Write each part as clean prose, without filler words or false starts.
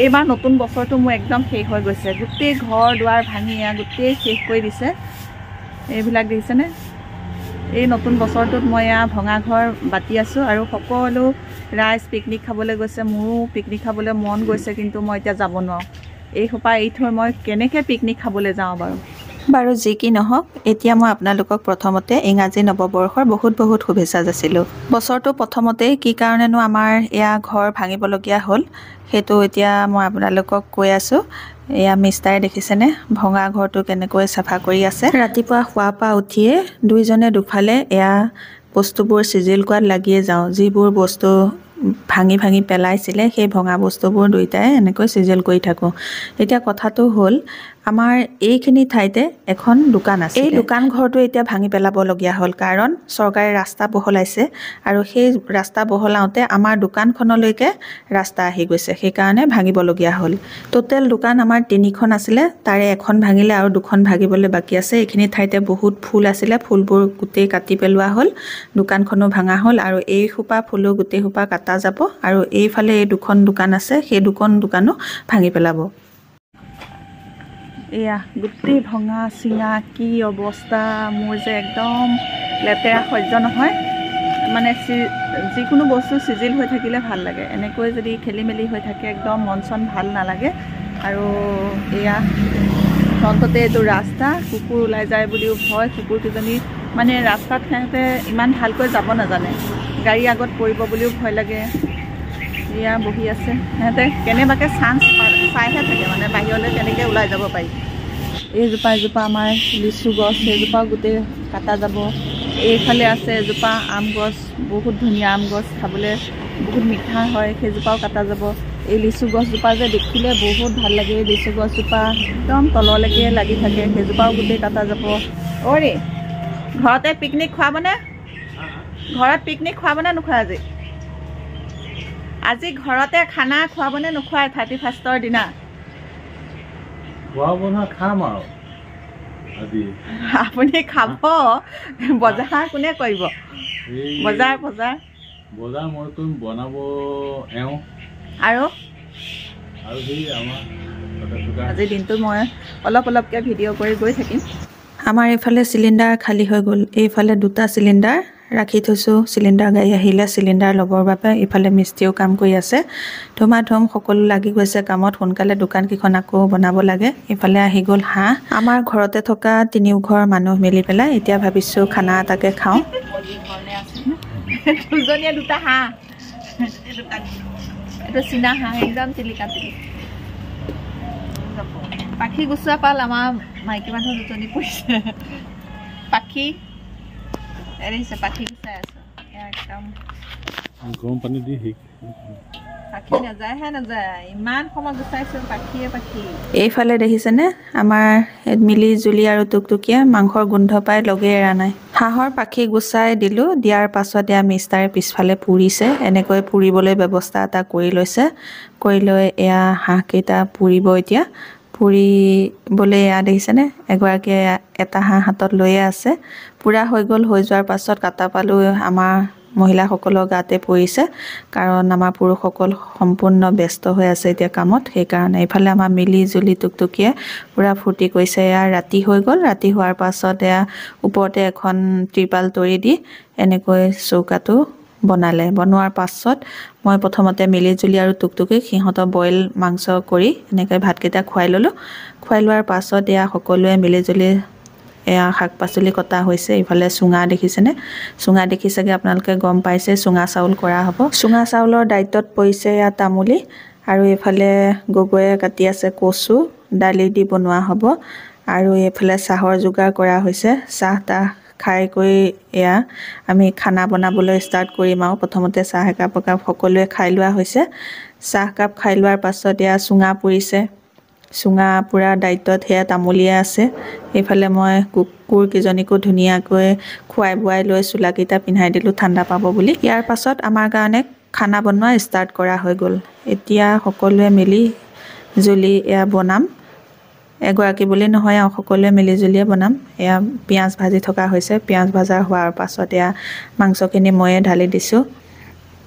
এইবাৰ নতুন বছৰটো মোৰ একদম শেষ হৈ গৈছে গোটেই ঘৰ দুৱাৰ ভাঙি গোটেই শেষ কৰি দিছে এইবিলাক দেখিছেনে এই নতুন বছৰটোত মই ভঙা ঘৰ বাতি আছোঁ আৰু সকলো ৰাইজ পিকনিক খাবলৈ গৈছে মোৰো পিকনিক খাবলৈ মন গৈছে কিন্তু মই এতিয়া যাব নোৱাৰোঁ এই সোপা এৰি থৈ মই কেনেকৈ পিকনিক খাবলৈ যাওঁ বাৰু যি কি নহওক এতিয়া মই আপোনালোকক প্ৰথমতে ইংৰাজী নৱবৰ্ষৰ বহুত বহুত শুভেচ্ছা যাচিলোঁ বছৰটো প্ৰথমতেই কি কাৰণেনো আমাৰ এয়া ঘৰ ভাঙিবলগীয়া হ'ল সেইটো এতিয়া মই আপোনালোকক কৈ আছোঁ এয়া মিষ্টাৰে দেখিছেনে ভঙা ঘৰটো কেনেকৈ চাফা কৰি আছে ৰাতিপুৱা শোৱাৰ পৰা উঠিয়ে দুইজনে দুফালে এয়া বস্তুবোৰ চিজিল কৰাত লাগিয়ে যাওঁ যিবোৰ বস্তু ভাঙি ভাঙি পেলাইছিলে সেই ভঙা বস্তুবোৰ দুইটাই এনেকৈ চিজিল কৰি থাকোঁ এতিয়া কথাটো হ'ল আমাৰ এইখিনি ঠাইতে এখন দোকান আছে এই দোকান ঘৰটো এতিয়া ভাঙি পেলাবলগীয়া হ'ল কাৰণ চৰকাৰে ৰাস্তা বহলাইছে আৰু সেই ৰাস্তা বহলাওঁতে আমাৰ দোকানখনলৈকে ৰাস্তা আহি গৈছে সেইকাৰণে ভাঙিবলগীয়া হ'ল টোটেল দোকান আমাৰ 3খন আছিলে তাৰে এখন ভাঙিলে আৰু 2খন ভাঙিবলৈ বাকী আছে এইখিনি ঠাইতে বহুত ফুল আছিলে ফুলবোৰ গোটেই কাটি পেলোৱা হ'ল দোকানখনো ভাঙা হ'ল আৰু এই সোপা ফুলো গোটেই সোপা কাটা যাব আৰু এইফালে এই 2খন দোকান আছে সেই দোকানো ভাঙি পেলাব এয়া গোটেই ভঙা চিঙা কি অৱস্থা মোৰ যে একদম লেতেৰা সহ্য নহয় মানে যিকোনো বস্তু চিজিল হৈ থাকিলে ভাল লাগে এনেকৈ যদি খেলি মেলি হৈ থাকে একদম মন চন ভাল নালাগে আৰু এয়া ফ্ৰণ্টতে এইটো ৰাস্তা কুকুৰ ওলাই যায় বুলিও ভয় কুকুৰকেইজনী মানে ৰাস্তাত সিহঁতে ইমান ভালকৈ যাব নাজানে গাড়ী আগত পৰিব বুলিও ভয় লাগে এয়া বহি আছে সিহঁতে কেনেবাকৈ চান্স চাইহে থাকে মানে বাহিৰলৈ কেনেকৈ ওলাই যাব পাৰি এজোপা আমাৰ লিচু গছ সেইজোপাও গোটেই কাটা যাব এইফালে আছে এজোপা আম গছ বহুত ধুনীয়া আম গছ খাবলৈ বহুত মিঠা হয় সেইজোপাও কাটা যাব এই লিচু গছজোপা যে দেখিলে বহুত ভাল লাগে এই লিচু গছজোপা একদম তললৈকে লাগি থাকে সেইজোপাও গোটেই কাটা যাব অৰে ঘৰতে পিকনিক খোৱাবনে ঘৰত পিকনিক খুৱাবনে নোখোৱা আজি ঘৰতে খানা খুৱাবনে নোখোৱাই 31ৰ দিনা খাম আৰু আপুনি খাব বজাৰ কোনে কৰিব বজাৰ মই বনাব আৰু আজি দিনটো মই অলপকৈ ভিডিঅ' কৰি গৈ থাকিম আমাৰ এইফালে চিলিণ্ডাৰ খালী হৈ গ'ল এইফালে 2টা চিলিণ্ডাৰ ৰাখি থৈছোঁ চিলিণ্ডাৰ গাড়ী আহিলে চিলিণ্ডাৰ ল'বৰ বাবে ইফালে মিস্ত্ৰীও কাম কৰি আছে ধুমাধুম সকলো লাগি গৈছে কামত সোনকালে দোকানকেইখন আকৌ বনাব লাগে ইফালে আহি গ'ল হাঁহ আমাৰ ঘৰতে থকা 3 ঘৰ মানুহ মিলি পেলাই এতিয়া ভাবিছোঁ খানা এটাকে খাওঁ দুজনীয়ে 2টা হাঁহ এইটো চীনা হাঁহ একদম চিলিকা পাখি গুচোৱা পাল আমাৰ মাইকী মানুহ 2জনী পৰিছে পাখি এৰিছে পাখি গুচাই আছো একদম গৰম পানী দি পাখি নাযায় ইমান সময় গুচাইছো পাখি এইফালে দেখিছেনে আমাৰ মিলি জুলি আৰু টুকটুকিয়ে মাংসৰ গোন্ধ পাই লগে এৰা নাই হাঁহৰ পাখি গুচাই দিলোঁ দিয়াৰ পাছত এয়া মিষ্টাৰে পিছফালে পুৰিছে এনেকৈ পুৰিবলৈ ব্যৱস্থা এটা কৰি লৈছে কৰি লৈ এয়া হাঁহকেইটা পুৰিব এতিয়া পুৰিবলৈ এয়া দেখিছেনে এগৰাকীয়ে এটা হাঁহ হাতত লৈয়ে আছে পুৰা হৈ গ'ল হৈ যোৱাৰ পাছত কাটা পালো আমাৰ মহিলাসকলৰ গাতে পৰিছে কাৰণ আমাৰ পুৰুষসকল সম্পূৰ্ণ ব্যস্ত হৈ আছে এতিয়া কামত সেইকাৰণে এইফালে আমাৰ মিলি জুলি টুকটুকিয়ে পুৰা ফূৰ্তি কৰিছে এয়া ৰাতি হৈ গ'ল ৰাতি হোৱাৰ পাছত এয়া ওপৰতে এখন ত্ৰিপাল তৰি দি এনেকৈ চৌকাটো বনোৱাৰ পাছত মই প্ৰথমতে মিলি জুলি আৰু টুকটুকিক সিহঁতৰ বইল মাংস কৰি এনেকৈ ভাতকেইটা খুৱাই ল'লোঁ খুৱাই লোৱাৰ পাছত এয়া সকলোৱে মিলি জুলি এয়া শাক পাচলি কটা হৈছে ইফালে চুঙা দেখিছেনে চুঙা দেখি চাগে আপোনালোকে গম পাইছে চুঙা চাউল কৰা হ'ব চুঙা চাউলৰ দায়িত্বত পৰিছে এয়া তামুলি আৰু এইফালে গগৈয়ে কাটি আছে কচু দালি দি বনোৱা হ'ব আৰু এইফালে চাহৰ যোগাৰ কৰা হৈছে চাহ খাই কৰি এয়া আমি খানা বনাবলৈ ষ্টাৰ্ট কৰিম আৰু প্ৰথমতে চাহ একাপ সকলোৱে খাই লোৱা হৈছে চাহকাপ খাই লোৱাৰ পাছত এয়া চুঙা পুৰিছে চুঙা পুৰা দায়িত্বত সেয়া তামুলিয়ে আছে এইফালে মই কুকুৰকেইজনীকো ধুনীয়াকৈ খুৱাই বোৱাই লৈ চোলাকেইটা পিন্ধাই দিলোঁ ঠাণ্ডা পাব বুলি ইয়াৰ পাছত আমাৰ কাৰণে খানা বনোৱা ষ্টাৰ্ট কৰা হৈ গ'ল এতিয়া সকলোৱে মিলি জুলি এয়া বনাম এগৰাকী বুলি নহয় আৰু সকলোৱে মিলি জুলিয়ে বনাম এয়া পিঁয়াজ ভাজি থকা হৈছে পিঁয়াজ ভাজা হোৱাৰ পাছত এয়া মাংসখিনি ময়ে ঢালি দিছোঁ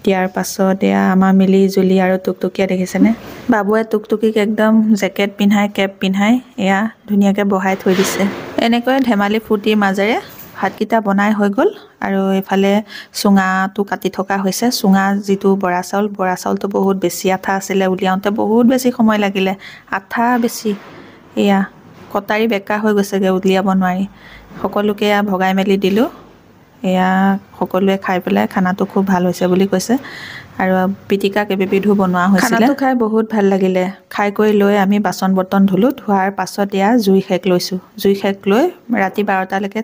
দিয়াৰ পাছত এয়া আমাৰ মিলি জুলি আৰু টুকটুকিয়া দেখিছেনে বাবুৱে টুকটুকিক একদম জেকেট পিন্ধাই কেপ পিন্ধাই এয়া ধুনীয়াকৈ বহাই থৈ দিছে এনেকৈ ধেমালি ফূৰ্তিৰ মাজেৰে ভাতকেইটা বনাই হৈ গ'ল আৰু এইফালে চুঙাটো কাটি থকা হৈছে চুঙা যিটো বৰা চাউলটো বহুত বেছি আঠা আছিলে উলিয়াওঁতে বহুত বেছি সময় লাগিলে আঠা বেছি এয়া কটাৰী বেকা হৈ গৈছেগৈ উলিয়াব নোৱাৰি সকলোকে এয়া ভগাই মেলি দিলোঁ এয়া সকলোৱে খাই পেলাই খানাটো খুব ভাল হৈছে বুলি কৈছে আৰু পিটিকা কেইবিধো বনোৱা হৈছিলে খানাটো খাই বহুত ভাল লাগিলে খাই কৰি লৈ আমি বাচন বৰ্তন ধুলোঁ ধোৱাৰ পাছত এয়া জুই সেক লৈছোঁ জুই সেক লৈ ৰাতি 12টালৈকে